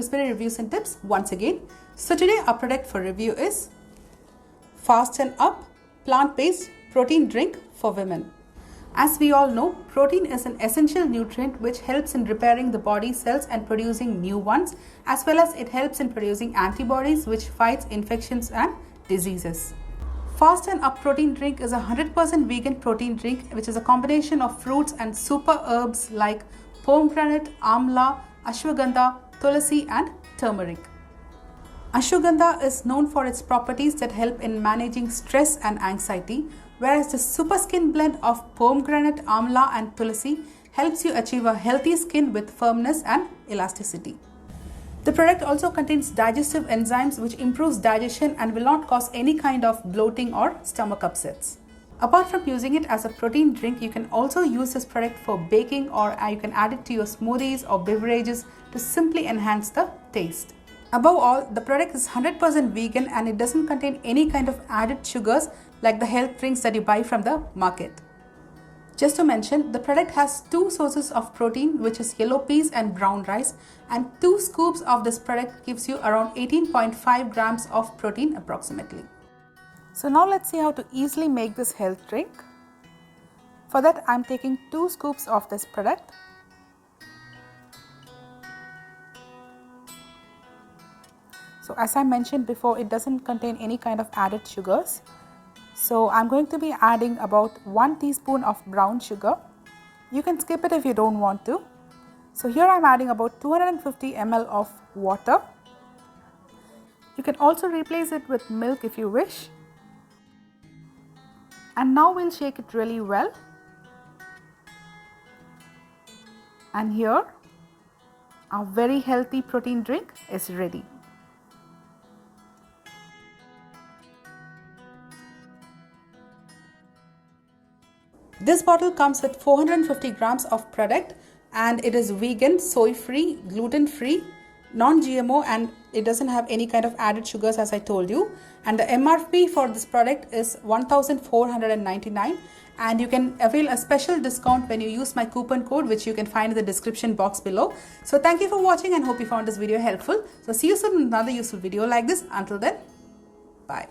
cryssberry reviews and tips once again. So today our product for review is Fast and Up plant-based protein drink for women. As we all know, protein is an essential nutrient which helps in repairing the body cells and producing new ones, as well as it helps in producing antibodies which fights infections and diseases. Fast and Up protein drink is a 100% vegan protein drink which is a combination of fruits and super herbs like pomegranate, amla, ashwagandha, tulsi and turmeric. Ashwagandha is known for its properties that help in managing stress and anxiety, whereas the super skin blend of pomegranate, amla and tulsi helps you achieve a healthy skin with firmness and elasticity. The product also contains digestive enzymes which improves digestion and will not cause any kind of bloating or stomach upsets. Apart from using it as a protein drink, you can also use this product for baking, or you can add it to your smoothies or beverages to simply enhance the taste. Above all, the product is 100% vegan and it doesn't contain any kind of added sugars like the health drinks that you buy from the market. Just to mention, the product has 2 sources of protein, which is yellow peas and brown rice, and 2 scoops of this product gives you around 18.5 grams of protein approximately. So now let's see how to easily make this health drink. For that, I'm taking 2 scoops of this product. So as I mentioned before, it doesn't contain any kind of added sugars. So I'm going to be adding about 1 teaspoon of brown sugar. You can skip it if you don't want to. So here I'm adding about 250 ml of water. You can also replace it with milk if you wish. And now we'll shake it really well. And here our very healthy protein drink is ready. This bottle comes with 450 grams of product and it is vegan, soy-free, gluten-free, non-GMO, and it doesn't have any kind of added sugars as I told you. And the MRP for this product is 1,499, and you can avail a special discount when you use my coupon code, which you can find in the description box below. So thank you for watching and hope you found this video helpful. So see you soon in another useful video like this. Until then, bye.